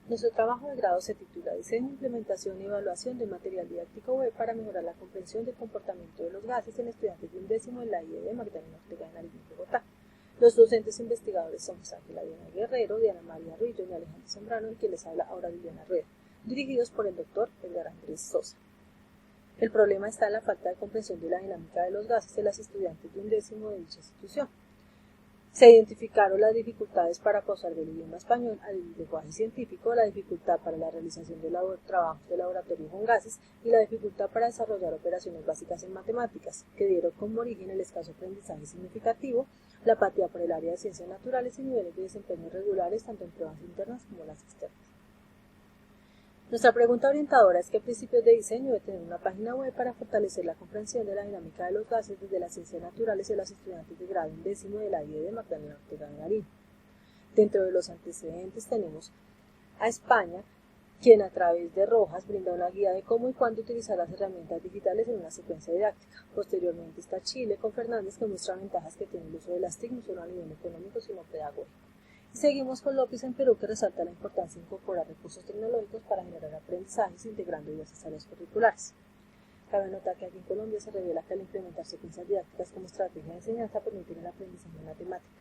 Nuestro trabajo de grado se titula Diseño, Implementación y Evaluación de Material Didáctico Web para mejorar la comprensión del comportamiento de los gases en estudiantes de 11º en la IED Magdalena Ortega de Nariño, Bogotá. Los docentes investigadores son Ángela Diana Guerrero, Diana María Ruiz y Alejandro Zambrano, y quien les habla ahora Liliana Rueda, dirigidos por el doctor Edgar Andrés Sosa. El problema está en la falta de comprensión de la dinámica de los gases de las estudiantes de 11º de dicha institución. Se identificaron las dificultades para pasar del idioma español al lenguaje científico, la dificultad para la realización de trabajos de laboratorio con gases y la dificultad para desarrollar operaciones básicas en matemáticas, que dieron como origen el escaso aprendizaje significativo, la apatía por el área de ciencias naturales y niveles de desempeño irregulares tanto en pruebas internas como las externas. Nuestra pregunta orientadora es qué principios de diseño debe tener una página web para fortalecer la comprensión de la dinámica de los gases desde las ciencias naturales de los estudiantes de grado 11º de la IED Magdalena Ortega de Nariño. Dentro de los antecedentes tenemos a España, quien a través de Rojas brinda una guía de cómo y cuándo utilizar las herramientas digitales en una secuencia didáctica. Posteriormente está Chile con Fernández, que muestra ventajas que tiene el uso de las TIC no solo a nivel económico sino pedagógico. Y seguimos con López en Perú, que resalta la importancia de incorporar recursos tecnológicos para generar aprendizajes integrando diversas áreas curriculares. Cabe notar que aquí en Colombia se revela que al implementar secuencias didácticas como estrategia de enseñanza permiten el aprendizaje en matemática.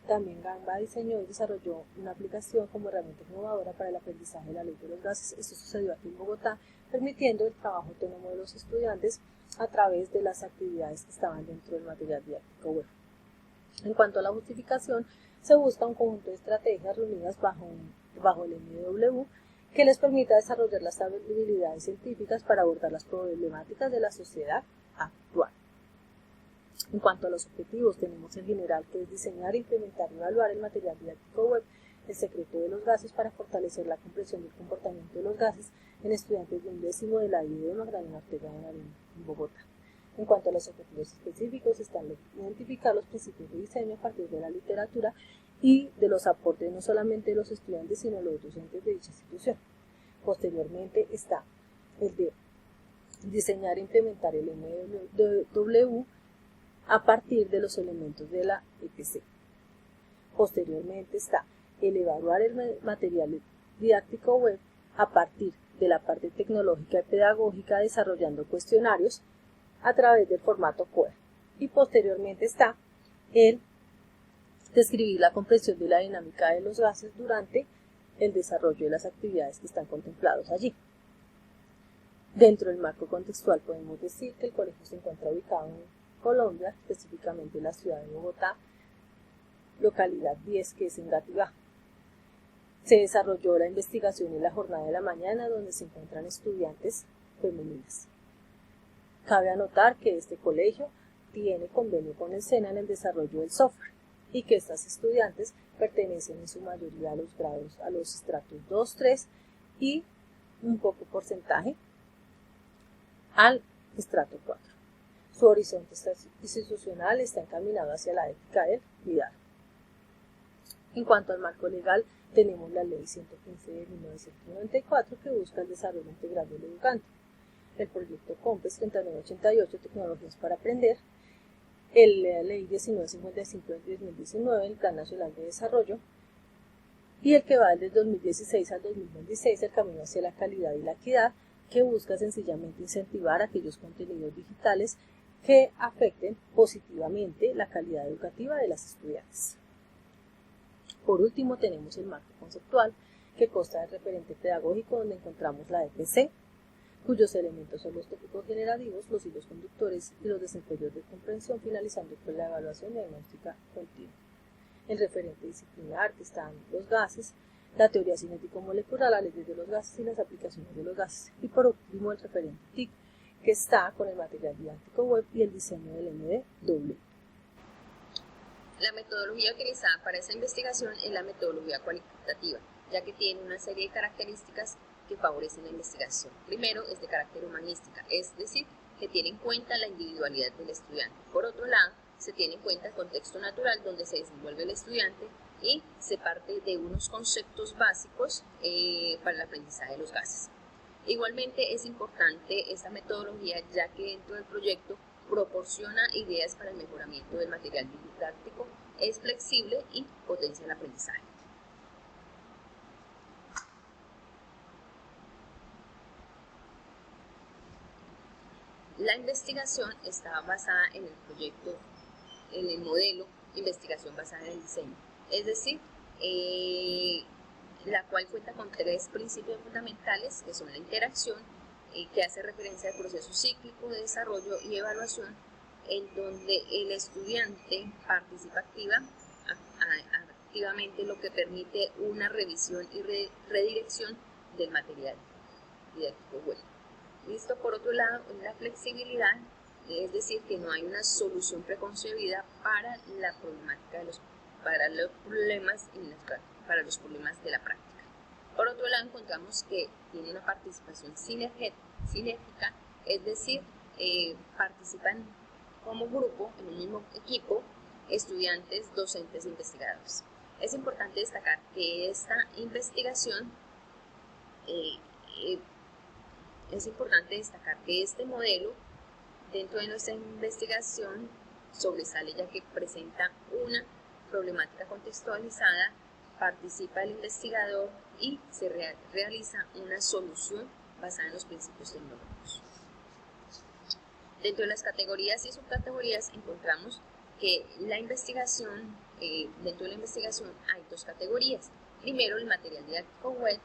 También Gamba diseñó y desarrolló una aplicación como herramienta innovadora para el aprendizaje de la ley de los gases. Esto sucedió aquí en Bogotá, permitiendo el trabajo autónomo de los estudiantes a través de las actividades que estaban dentro del material didáctico web. En cuanto a la justificación, se busca un conjunto de estrategias reunidas bajo el MW que les permita desarrollar las habilidades científicas para abordar las problemáticas de la sociedad actual. En cuanto a los objetivos, tenemos en general que es diseñar, implementar y evaluar el material didáctico web, el secreto de los gases para fortalecer la comprensión del comportamiento de los gases en estudiantes de 11º de la IED Magdalena Ortega de Nariño, en Bogotá. En cuanto a los objetivos específicos, están identificar los principios de diseño a partir de la literatura y de los aportes no solamente de los estudiantes, sino de los docentes de dicha institución. Posteriormente está el de diseñar e implementar el MW a partir de los elementos de la EPC. Posteriormente está el evaluar el material didáctico web a partir de la parte tecnológica y pedagógica, desarrollando cuestionarios a través del formato COER. Y posteriormente está el describir la comprensión de la dinámica de los gases durante el desarrollo de las actividades que están contemplados allí. Dentro del marco contextual podemos decir que el colegio se encuentra ubicado en Colombia, específicamente en la ciudad de Bogotá, localidad 10, que es Engativá. Se desarrolló la investigación en la jornada de la mañana, donde se encuentran estudiantes femeninas. Cabe anotar que este colegio tiene convenio con el SENA en el desarrollo del software y que estas estudiantes pertenecen en su mayoría a los grados, a los estratos 2, 3 y un poco porcentaje al estrato 4. Su horizonte institucional está encaminado hacia la ética del cuidado. En cuanto al marco legal, tenemos la Ley 115 de 1994 que busca el desarrollo integral del educante, el proyecto COMPES 3988, Tecnologías para Aprender, la Ley 1955 de 2019, el Plan Nacional de Desarrollo, y el que va desde 2016 al 2026, el Camino hacia la Calidad y la Equidad, que busca sencillamente incentivar aquellos contenidos digitales que afecten positivamente la calidad educativa de las estudiantes. Por último, tenemos el marco conceptual, que consta del referente pedagógico, donde encontramos la EPC, cuyos elementos son los tópicos generativos, los hilos conductores y los desempeños de comprensión, finalizando con la evaluación diagnóstica continua. El referente disciplinar, que están los gases, la teoría cinético-molecular, las leyes de los gases y las aplicaciones de los gases. Y por último, el referente TIC, que está con el material didáctico web y el diseño del MW. La metodología utilizada para esta investigación es la metodología cualitativa, ya que tiene una serie de características que favorecen la investigación. Primero, es de carácter humanística, es decir, que tiene en cuenta la individualidad del estudiante. Por otro lado, se tiene en cuenta el contexto natural donde se desenvuelve el estudiante y se parte de unos conceptos básicos para el aprendizaje de los gases. Igualmente es importante esta metodología, ya que dentro del proyecto proporciona ideas para el mejoramiento del material didáctico, es flexible y potencia el aprendizaje. La investigación está basada en el proyecto, en el modelo investigación basada en el diseño, es decir, la cual cuenta con 3 principios fundamentales, que son la interacción, que hace referencia al proceso cíclico de desarrollo y evaluación, en donde el estudiante participa activamente, lo que permite una revisión y redirección del material didáctico web. Listo. Por otro lado, la flexibilidad, es decir, que no hay una solución preconcebida para la problemática para los problemas de la práctica. Por otro lado, encontramos que tiene una participación sinérgica, es decir, participan como grupo, en un mismo equipo, estudiantes, docentes e investigadores. Es importante destacar que esta investigación, este modelo dentro de nuestra investigación sobresale, ya que presenta una problemática contextualizada, participa el investigador y se realiza una solución basada en los principios tecnológicos. Dentro de las categorías y subcategorías encontramos que dentro de la investigación hay 2 categorías. Primero, el material didáctico web,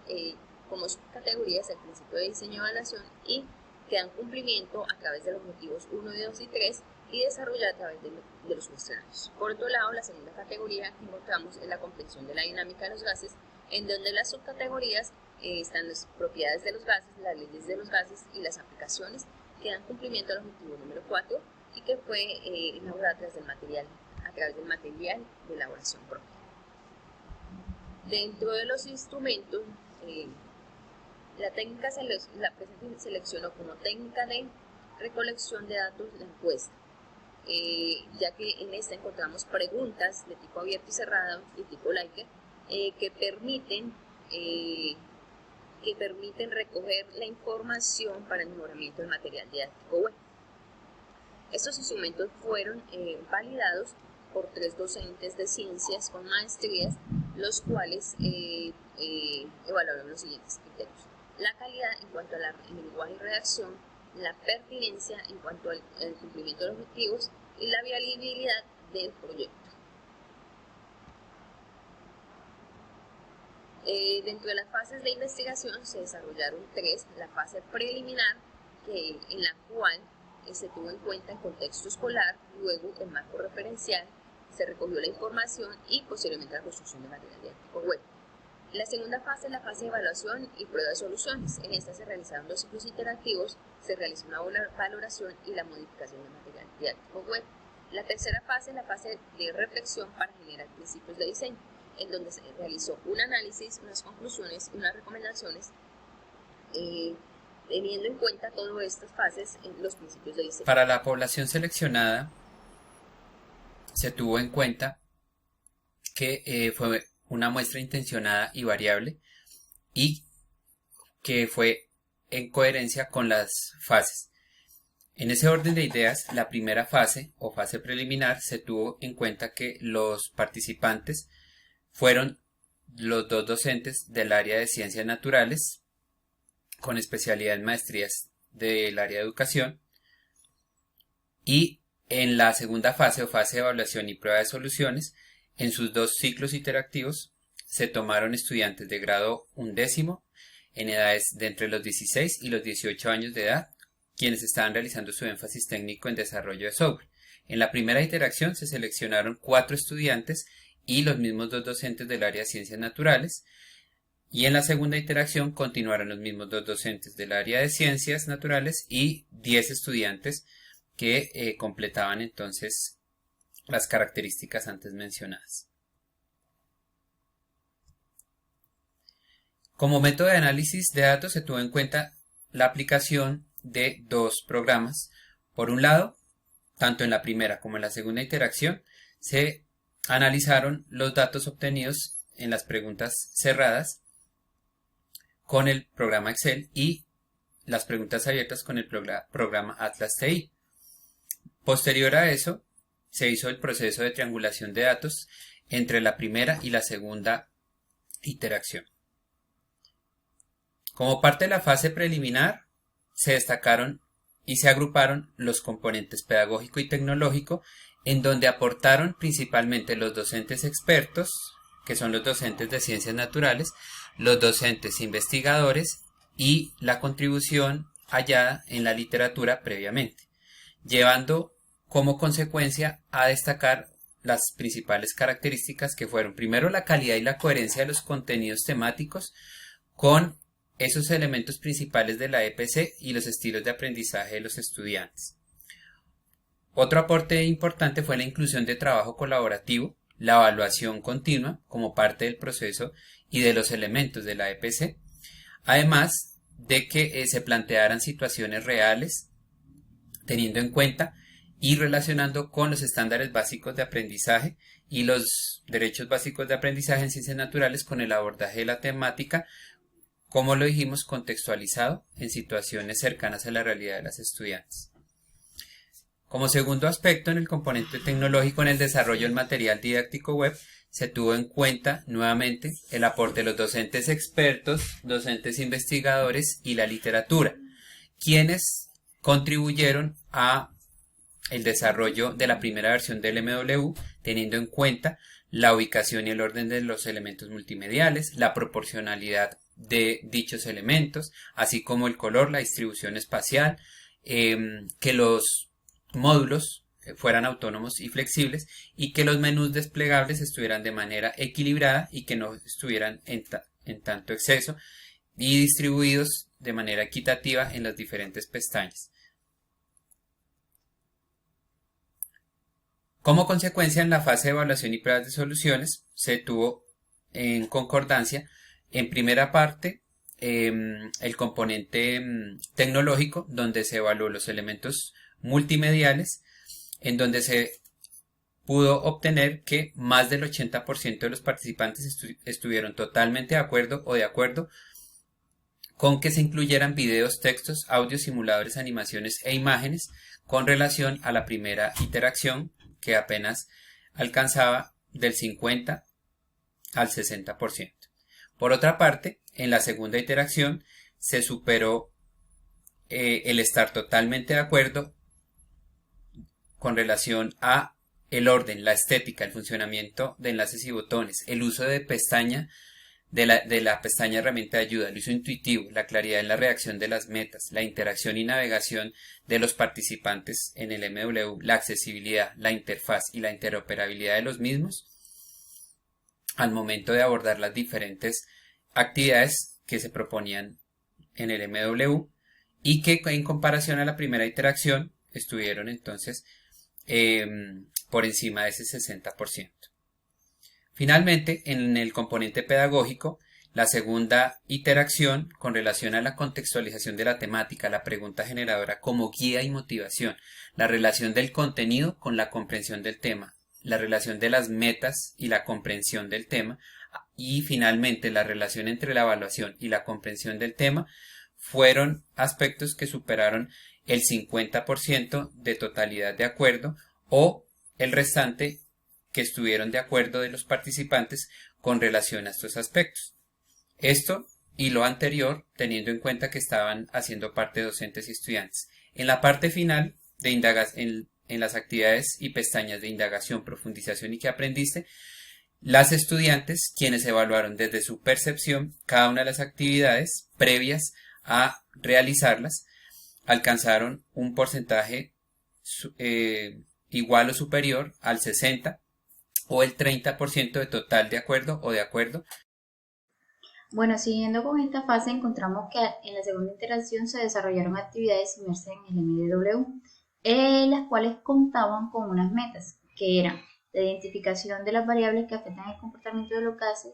como subcategorías el principio de diseño y evaluación, y que dan cumplimiento a través de los objetivos 1, 2 y 3 y desarrollar a través de los cuestionarios. Por otro lado, la segunda categoría que encontramos es la comprensión de la dinámica de los gases, en donde las subcategorías están las propiedades de los gases, las leyes de los gases y las aplicaciones que dan cumplimiento al objetivo número 4 y que fue elaborada a través del material de elaboración propia. Dentro de los instrumentos, la presente seleccionó como técnica de recolección de datos la encuesta, ya que en esta encontramos preguntas de tipo abierto y cerrado y tipo Likert, que permiten recoger la información para el mejoramiento del material didáctico web. Estos instrumentos fueron validados por 3 docentes de ciencias con maestrías, los cuales evaluaron los siguientes criterios: la calidad en cuanto al lenguaje y redacción, la pertinencia en cuanto al cumplimiento de los objetivos y la viabilidad del proyecto. Dentro de las fases de investigación se desarrollaron 3: la fase preliminar, en la cual se tuvo en cuenta el contexto escolar, luego el marco referencial, se recogió la información y posteriormente la construcción de material didáctico web. La segunda fase es la fase de evaluación y prueba de soluciones. En esta se realizaron 2 ciclos interactivos, se realizó una valoración y la modificación del material didáctico web. La tercera fase es la fase de reflexión para generar principios de diseño, en donde se realizó un análisis, unas conclusiones y unas recomendaciones, teniendo en cuenta todas estas fases en los principios de diseño. Para la población seleccionada se tuvo en cuenta que fue una muestra intencionada y variable y que fue en coherencia con las fases. En ese orden de ideas, la primera fase o fase preliminar se tuvo en cuenta que los participantes fueron los 2 docentes del área de ciencias naturales con especialidad en maestrías del área de educación, y en la segunda fase o fase de evaluación y prueba de soluciones, en sus 2 ciclos interactivos se tomaron estudiantes de grado 11º en edades de entre los 16 y los 18 años de edad, quienes estaban realizando su énfasis técnico en desarrollo de software. En la primera interacción se seleccionaron 4 estudiantes y los mismos 2 docentes del área de ciencias naturales, y en la segunda interacción continuaron los mismos 2 docentes del área de ciencias naturales y 10 estudiantes que completaban entonces las características antes mencionadas. Como método de análisis de datos se tuvo en cuenta la aplicación de 2 programas. Por un lado, tanto en la primera como en la segunda interacción se analizaron los datos obtenidos en las preguntas cerradas con el programa Excel y las preguntas abiertas con el programa Atlas TI. Posterior a eso, se hizo el proceso de triangulación de datos entre la primera y la segunda interacción. Como parte de la fase preliminar, se destacaron y se agruparon los componentes pedagógico y tecnológico, en donde aportaron principalmente los docentes expertos, que son los docentes de ciencias naturales, los docentes investigadores y la contribución hallada en la literatura previamente, llevando como consecuencia a destacar las principales características que fueron primero la calidad y la coherencia de los contenidos temáticos con esos elementos principales de la EPC y los estilos de aprendizaje de los estudiantes. Otro aporte importante fue la inclusión de trabajo colaborativo, la evaluación continua como parte del proceso y de los elementos de la EPC, además de que se plantearan situaciones reales teniendo en cuenta y relacionando con los estándares básicos de aprendizaje y los derechos básicos de aprendizaje en ciencias naturales con el abordaje de la temática, como lo dijimos, contextualizado en situaciones cercanas a la realidad de los estudiantes. Como segundo aspecto, en el componente tecnológico, en el desarrollo del material didáctico web, se tuvo en cuenta nuevamente el aporte de los docentes expertos, docentes investigadores y la literatura, quienes contribuyeron a el desarrollo de la primera versión del MW, teniendo en cuenta la ubicación y el orden de los elementos multimediales, la proporcionalidad de dichos elementos, así como el color, la distribución espacial, que los módulos fueran autónomos y flexibles y que los menús desplegables estuvieran de manera equilibrada y que no estuvieran en tanto exceso y distribuidos de manera equitativa en las diferentes pestañas. Como consecuencia, en la fase de evaluación y pruebas de soluciones se tuvo en concordancia, en primera parte, el componente tecnológico, donde se evaluó los elementos multimediales, en donde se pudo obtener que más del 80% de los participantes estuvieron totalmente de acuerdo o de acuerdo con que se incluyeran videos, textos, audios, simuladores, animaciones e imágenes con relación a la primera interacción, que apenas alcanzaba del 50 al 60%. Por otra parte, en la segunda interacción se superó el estar totalmente de acuerdo con relación a el orden, la estética, el funcionamiento de enlaces y botones, el uso de pestaña de la pestaña herramienta de ayuda, el uso intuitivo, la claridad en la redacción de las metas, la interacción y navegación de los participantes en el MW, la accesibilidad, la interfaz y la interoperabilidad de los mismos al momento de abordar las diferentes actividades que se proponían en el MW y que en comparación a la primera interacción estuvieron entonces por encima de ese 60%. Finalmente, en el componente pedagógico, la segunda interacción con relación a la contextualización de la temática, la pregunta generadora como guía y motivación, la relación del contenido con la comprensión del tema, la relación de las metas y la comprensión del tema, y finalmente la relación entre la evaluación y la comprensión del tema, fueron aspectos que superaron el 50% de totalidad de acuerdo o el restante que estuvieron de acuerdo de los participantes con relación a estos aspectos. Esto y lo anterior teniendo en cuenta que estaban haciendo parte docentes y estudiantes. En la parte final de en las actividades y pestañas de indagación, profundización y qué aprendiste, las estudiantes, quienes evaluaron desde su percepción cada una de las actividades previas a realizarlas, alcanzaron un porcentaje igual o superior al 60% o el 30% de total de acuerdo o de acuerdo. Bueno, siguiendo con esta fase, encontramos que en la segunda interacción se desarrollaron actividades inmersas en el MDW, las cuales contaban con unas metas, que eran la identificación de las variables que afectan el comportamiento de los gases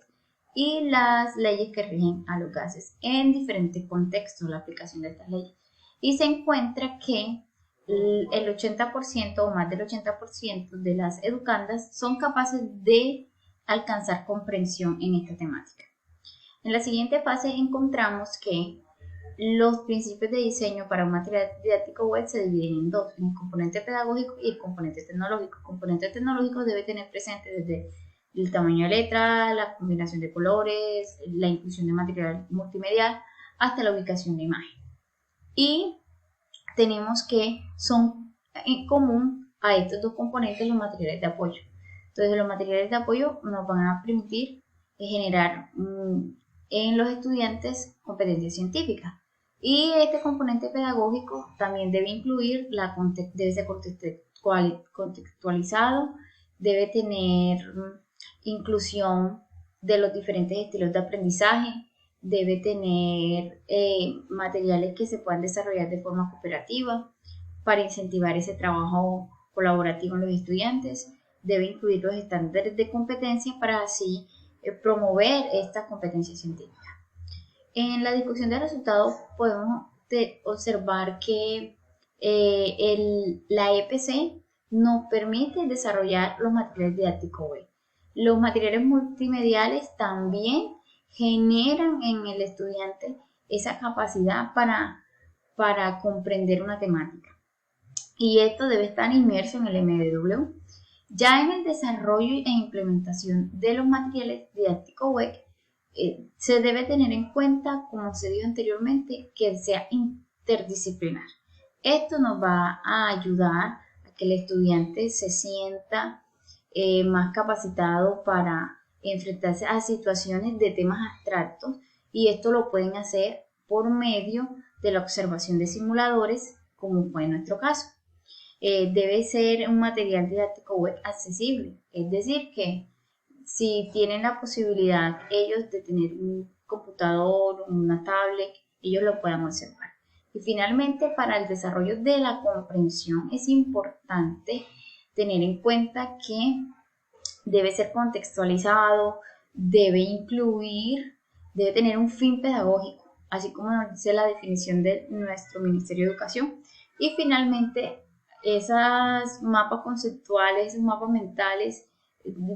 y las leyes que rigen a los gases en diferentes contextos, la aplicación de estas leyes. Y se encuentra que el 80% o más del 80% de las educandas son capaces de alcanzar comprensión en esta temática. En la siguiente fase encontramos que los principios de diseño para un material didáctico web se dividen en dos, en el componente pedagógico y el componente tecnológico. El componente tecnológico debe tener presente desde el tamaño de letra, la combinación de colores, la inclusión de material multimedial, hasta la ubicación de imagen. Y tenemos que son en común a estos dos componentes los materiales de apoyo. Entonces los materiales de apoyo nos van a permitir generar en los estudiantes competencias científicas. Y este componente pedagógico también debe incluir, debe ser contextualizado, debe tener inclusión de los diferentes estilos de aprendizaje, debe tener materiales que se puedan desarrollar de forma cooperativa para incentivar ese trabajo colaborativo en los estudiantes, debe incluir los estándares de competencia para así promover estas competencias científicas. En la discusión de resultados podemos observar que la EPC nos permite desarrollar los materiales didácticos web. Los materiales multimediales también generan en el estudiante esa capacidad para comprender una temática. Y esto debe estar inmerso en el MDW. Ya en el desarrollo e implementación de los materiales didácticos web, se debe tener en cuenta, como se dijo anteriormente, que sea interdisciplinar. Esto nos va a ayudar a que el estudiante se sienta más capacitado para enfrentarse a situaciones de temas abstractos, y esto lo pueden hacer por medio de la observación de simuladores, como fue en nuestro caso. Debe ser un material didáctico web accesible, es decir, que si tienen la posibilidad ellos de tener un computador, una tablet, ellos lo puedan observar. Y finalmente, para el desarrollo de la comprensión es importante tener en cuenta que debe ser contextualizado, debe incluir, debe tener un fin pedagógico, así como nos dice la definición de nuestro Ministerio de Educación. Y finalmente, esos mapas conceptuales, esos mapas mentales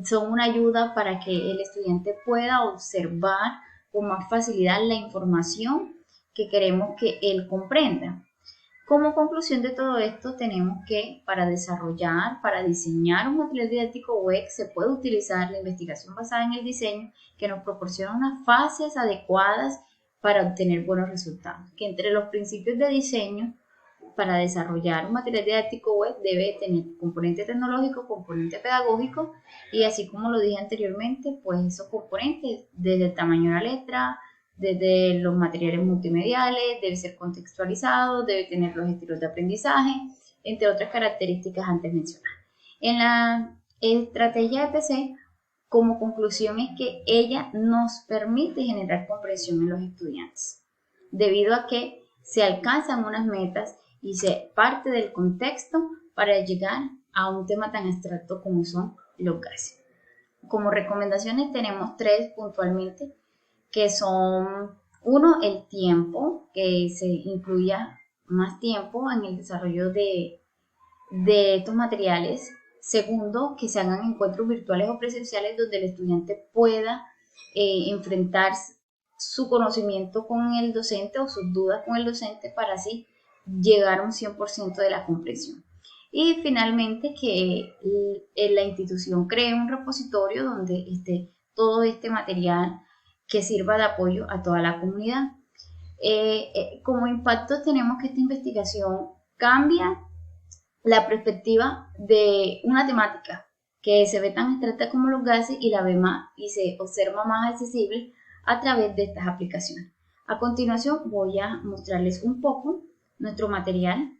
son una ayuda para que el estudiante pueda observar con más facilidad la información que queremos que él comprenda. Como conclusión de todo esto, tenemos que para diseñar un material didáctico web, se puede utilizar la investigación basada en el diseño, que nos proporciona unas fases adecuadas para obtener buenos resultados. Que entre los principios de diseño para desarrollar un material didáctico web debe tener componente tecnológico, componente pedagógico, y así como lo dije anteriormente, pues esos componentes desde el tamaño de la letra, desde los materiales multimediales, debe ser contextualizado, debe tener los estilos de aprendizaje, entre otras características antes mencionadas. En la estrategia EPC, como conclusión es que ella nos permite generar comprensión en los estudiantes, debido a que se alcanzan unas metas y se parte del contexto para llegar a un tema tan abstracto como son los gases. Como recomendaciones tenemos 3 puntualmente, que son: 1, el tiempo, que se incluya más tiempo en el desarrollo de estos materiales. 2, que se hagan encuentros virtuales o presenciales donde el estudiante pueda enfrentar su conocimiento con el docente o sus dudas con el docente para así llegar a un 100% de la comprensión. Y finalmente, que la institución cree un repositorio donde esté todo este material que sirva de apoyo a toda la comunidad. Como impacto tenemos que esta investigación cambia la perspectiva de una temática que se ve tan abstracta como los gases y la ve más y se observa más accesible a través de estas aplicaciones. A continuación voy a mostrarles un poco nuestro material.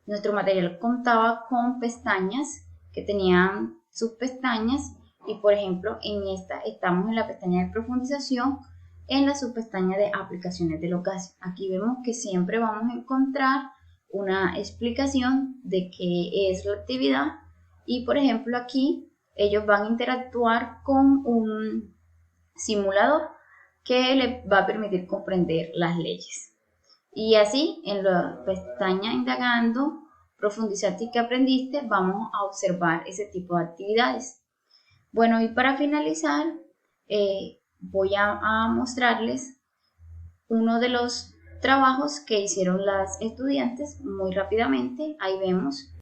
Nuestro material contaba con pestañas que tenían subpestañas, y por ejemplo en esta estamos en la pestaña de profundización, en la subpestaña de aplicaciones de los gases. Aquí vemos que siempre vamos a encontrar una explicación de qué es la actividad, y por ejemplo aquí ellos van a interactuar con un simulador que les va a permitir comprender las leyes. Y así, en la pestaña indagando, profundizaste y qué aprendiste, vamos a observar ese tipo de actividades. Bueno, y para finalizar, voy a mostrarles uno de los trabajos que hicieron las estudiantes muy rápidamente. Ahí vemos